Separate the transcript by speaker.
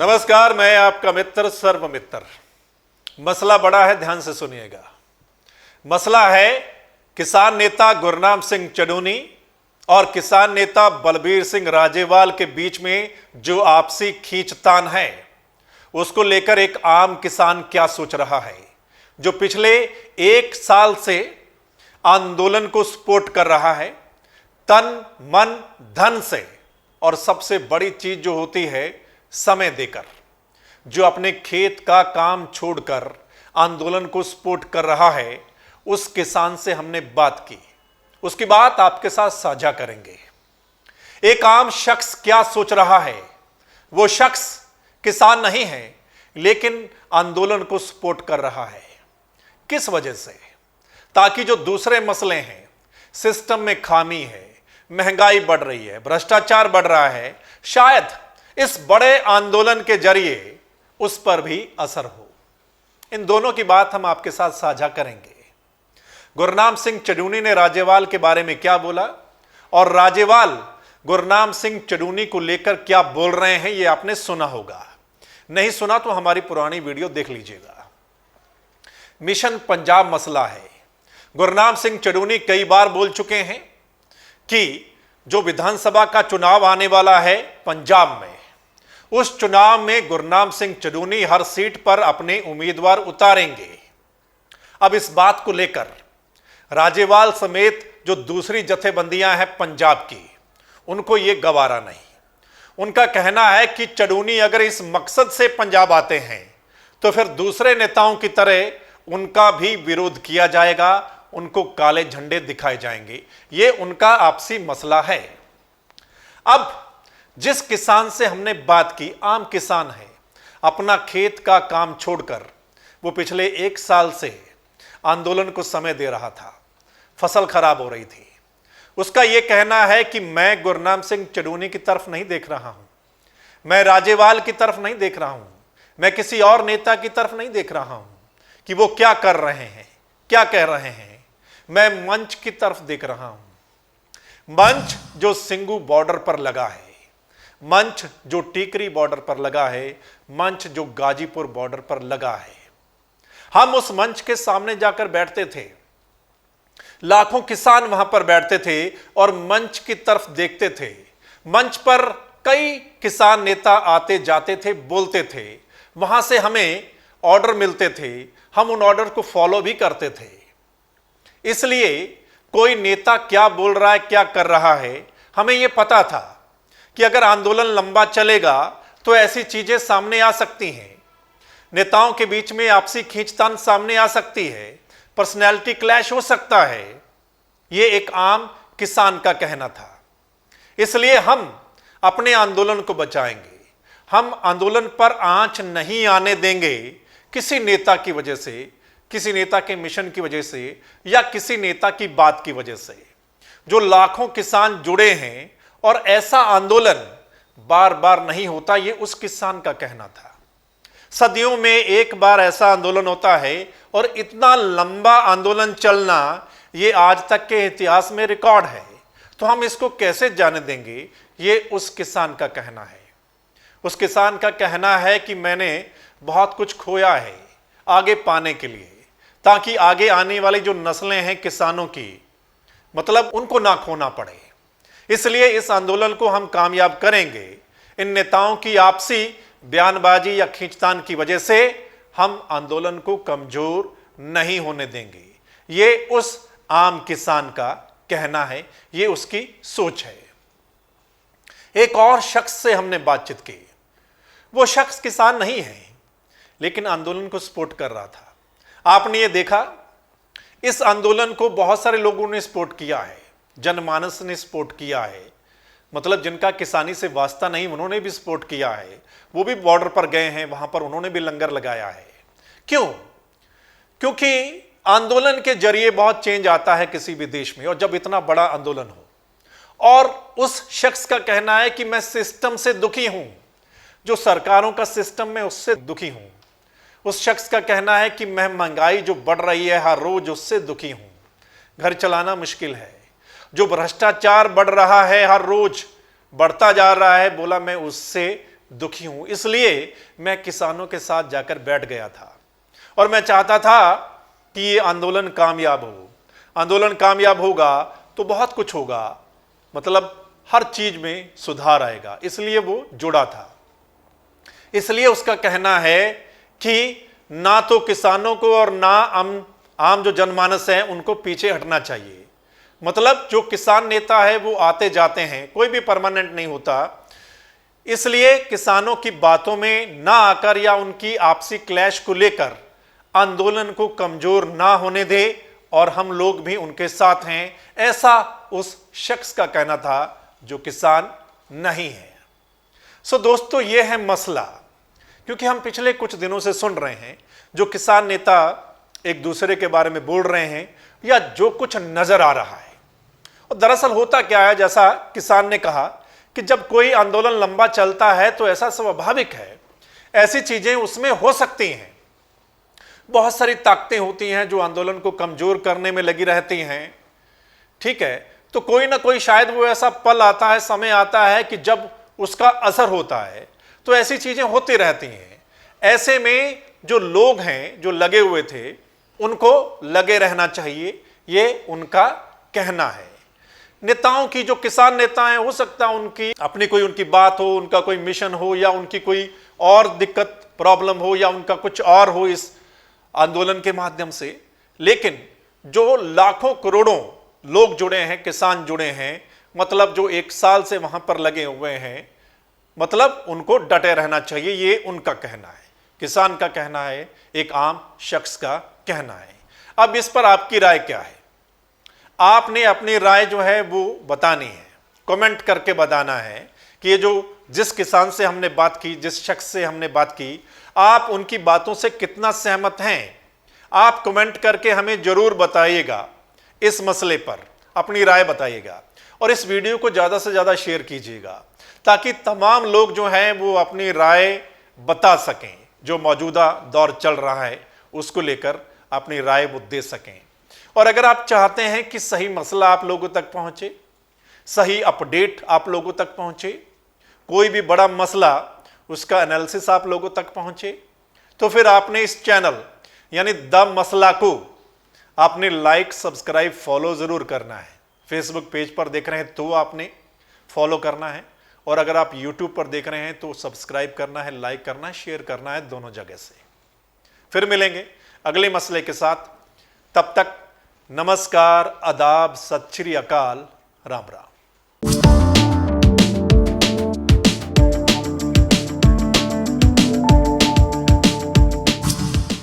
Speaker 1: नमस्कार, मैं आपका मित्र सर्वमित्र। मसला बड़ा है, ध्यान से सुनिएगा। मसला है किसान नेता गुरनाम सिंह चडूनी और किसान नेता बलबीर सिंह राजेवाल के बीच में जो आपसी खींचतान है, उसको लेकर एक आम किसान क्या सोच रहा है, जो पिछले 1 साल से आंदोलन को सपोर्ट कर रहा है तन मन धन से, और सबसे बड़ी चीज जो होती है समय देकर, जो अपने खेत का काम छोड़कर आंदोलन को सपोर्ट कर रहा है, उस किसान से हमने बात की। उसकी बात आपके साथ साझा करेंगे। एक आम शख्स क्या सोच रहा है, वो शख्स किसान नहीं है लेकिन आंदोलन को सपोर्ट कर रहा है। किस वजह से? ताकि जो दूसरे मसले हैं, सिस्टम में खामी है, महंगाई बढ़ रही है, भ्रष्टाचार बढ़ रहा है, शायद इस बड़े आंदोलन के जरिए उस पर भी असर हो। इन दोनों की बात हम आपके साथ साझा करेंगे। गुरनाम सिंह चडूनी ने राजेवाल के बारे में क्या बोला और राजेवाल गुरनाम सिंह चडूनी को लेकर क्या बोल रहे हैं, यह आपने सुना होगा। नहीं सुना तो हमारी पुरानी वीडियो देख लीजिएगा। मिशन पंजाब मसला है। गुरनाम सिंह चडूनी कई बार बोल चुके हैं कि जो विधानसभा का चुनाव आने वाला है पंजाब में, उस चुनाव में गुरनाम सिंह चडूनी हर सीट पर अपने उम्मीदवार उतारेंगे। अब इस बात को लेकर राजेवाल समेत जो दूसरी जथेबंदियां हैं पंजाब की, उनको यह गवारा नहीं। उनका कहना है कि चडूनी अगर इस मकसद से पंजाब आते हैं तो फिर दूसरे नेताओं की तरह उनका भी विरोध किया जाएगा, उनको काले झंडे दिखाए जाएंगे। यह उनका आपसी मसला है। अब जिस किसान से हमने बात की, आम किसान है, अपना खेत का काम छोड़कर वो पिछले 1 साल से आंदोलन को समय दे रहा था। फसल खराब हो रही थी। उसका यह कहना है कि मैं गुरनाम सिंह चडूनी की तरफ नहीं देख रहा हूं, मैं राजेवाल की तरफ नहीं देख रहा हूं, मैं किसी और नेता की तरफ नहीं देख रहा हूं कि वो क्या कर रहे हैं, क्या कह रहे हैं। मैं मंच की तरफ देख रहा हूं। मंच जो सिंगू बॉर्डर पर लगा है, मंच जो टीकरी बॉर्डर पर लगा है, मंच जो गाजीपुर बॉर्डर पर लगा है। हम उस मंच के सामने जाकर बैठते थे, लाखों किसान वहां पर बैठते थे और मंच की तरफ देखते थे। मंच पर कई किसान नेता आते जाते थे, बोलते थे, वहां से हमें ऑर्डर मिलते थे, हम उन ऑर्डर को फॉलो भी करते थे। इसलिए कोई नेता क्या बोल रहा है, क्या कर रहा है, हमें यह पता था कि अगर आंदोलन लंबा चलेगा तो ऐसी चीजें सामने आ सकती हैं। नेताओं के बीच में आपसी खींचतान सामने आ सकती है, पर्सनैलिटी क्लैश हो सकता है। यह एक आम किसान का कहना था। इसलिए हम अपने आंदोलन को बचाएंगे। हम आंदोलन पर आंच नहीं आने देंगे किसी नेता की वजह से, किसी नेता के मिशन की वजह से या किसी नेता की बात की वजह से। जो लाखों किसान जुड़े हैं और ऐसा आंदोलन बार बार नहीं होता, यह उस किसान का कहना था। सदियों में एक बार ऐसा आंदोलन होता है और इतना लंबा आंदोलन चलना यह आज तक के इतिहास में रिकॉर्ड है। तो हम इसको कैसे जाने देंगे, यह उस किसान का कहना है। उस किसान का कहना है कि मैंने बहुत कुछ खोया है आगे पाने के लिए, ताकि आगे आने वाली जो नस्लें हैं किसानों की, मतलब उनको ना खोना पड़े। इसलिए इस आंदोलन को हम कामयाब करेंगे। इन नेताओं की आपसी बयानबाजी या खींचतान की वजह से हम आंदोलन को कमजोर नहीं होने देंगे। ये उस आम किसान का कहना है, ये उसकी सोच है। एक और शख्स से हमने बातचीत की। वो शख्स किसान नहीं है लेकिन आंदोलन को सपोर्ट कर रहा था। आपने ये देखा, इस आंदोलन को बहुत सारे लोगों ने सपोर्ट किया है, जनमानस ने सपोर्ट किया है, मतलब जिनका किसानी से वास्ता नहीं उन्होंने भी सपोर्ट किया है। वो भी बॉर्डर पर गए हैं, वहां पर उन्होंने भी लंगर लगाया है। क्यों? क्योंकि आंदोलन के जरिए बहुत चेंज आता है किसी भी देश में, और जब इतना बड़ा आंदोलन हो। और उस शख्स का कहना है कि मैं सिस्टम से दुखी हूं, जो सरकारों का सिस्टम है उससे दुखी हूं। उस शख्स का कहना है कि मैं महंगाई जो बढ़ रही है हर रोज, उससे दुखी हूं, घर चलाना मुश्किल है। जो भ्रष्टाचार बढ़ रहा है, हर रोज बढ़ता जा रहा है, बोला मैं उससे दुखी हूं, इसलिए मैं किसानों के साथ जाकर बैठ गया था और मैं चाहता था कि ये आंदोलन कामयाब हो। आंदोलन कामयाब होगा तो बहुत कुछ होगा, मतलब हर चीज में सुधार आएगा, इसलिए वो जुड़ा था। इसलिए उसका कहना है कि ना तो किसानों को और ना आम जो जनमानस है उनको पीछे हटना चाहिए। मतलब जो किसान नेता है वो आते जाते हैं, कोई भी परमानेंट नहीं होता, इसलिए किसानों की बातों में ना आकर या उनकी आपसी क्लैश को लेकर आंदोलन को कमजोर ना होने दे और हम लोग भी उनके साथ हैं, ऐसा उस शख्स का कहना था जो किसान नहीं है। सो दोस्तों, यह है मसला, क्योंकि हम पिछले कुछ दिनों से सुन रहे हैं जो किसान नेता एक दूसरे के बारे में बोल रहे हैं या जो कुछ नजर आ रहा है। और दरअसल होता क्या है, जैसा किसान ने कहा कि जब कोई आंदोलन लंबा चलता है तो ऐसा स्वाभाविक है, ऐसी चीजें उसमें हो सकती हैं। बहुत सारी ताकतें होती हैं जो आंदोलन को कमजोर करने में लगी रहती हैं, ठीक है। तो कोई ना कोई शायद वो ऐसा पल आता है, समय आता है कि जब उसका असर होता है, तो ऐसी चीजें होती रहती हैं। ऐसे में जो लोग हैं जो लगे हुए थे उनको लगे रहना चाहिए, ये उनका कहना है। नेताओं की, जो किसान नेता हैं, हो सकता है उनकी अपनी कोई उनकी बात हो, उनका कोई मिशन हो या उनकी कोई और दिक्कत प्रॉब्लम हो या उनका कुछ और हो इस आंदोलन के माध्यम से, लेकिन जो लाखों करोड़ों लोग जुड़े हैं, किसान जुड़े हैं, मतलब जो एक साल से वहां पर लगे हुए हैं, मतलब उनको डटे रहना चाहिए, ये उनका कहना है। किसान का कहना है, एक आम शख्स का कहना है। अब इस पर आपकी राय क्या है? आपने अपनी राय जो है वो बतानी है, कमेंट करके बताना है कि ये जो जिस किसान से हमने बात की, जिस शख्स से हमने बात की, आप उनकी बातों से कितना सहमत हैं, आप कमेंट करके हमें जरूर बताइएगा। इस मसले पर अपनी राय बताइएगा और इस वीडियो को ज़्यादा से ज़्यादा शेयर कीजिएगा ताकि तमाम लोग जो हैं वो अपनी राय बता सकें, जो मौजूदा दौर चल रहा है उसको लेकर अपनी राय वो दे सकें। और अगर आप चाहते हैं कि सही मसला आप लोगों तक पहुंचे, सही अपडेट आप लोगों तक पहुंचे, कोई भी बड़ा मसला उसका एनालिसिस आप लोगों तक पहुंचे, तो फिर आपने इस चैनल यानी द मसला को आपने लाइक, सब्सक्राइब, फॉलो जरूर करना है। फेसबुक पेज पर देख रहे हैं तो आपने फॉलो करना है, और अगर आप यूट्यूब पर देख रहे हैं तो सब्सक्राइब करना है, लाइक करना है, शेयर करना है, दोनों जगह से। फिर मिलेंगे अगले मसले के साथ, तब तक नमस्कार, आदाब, सत श्री अकाल, राम राम।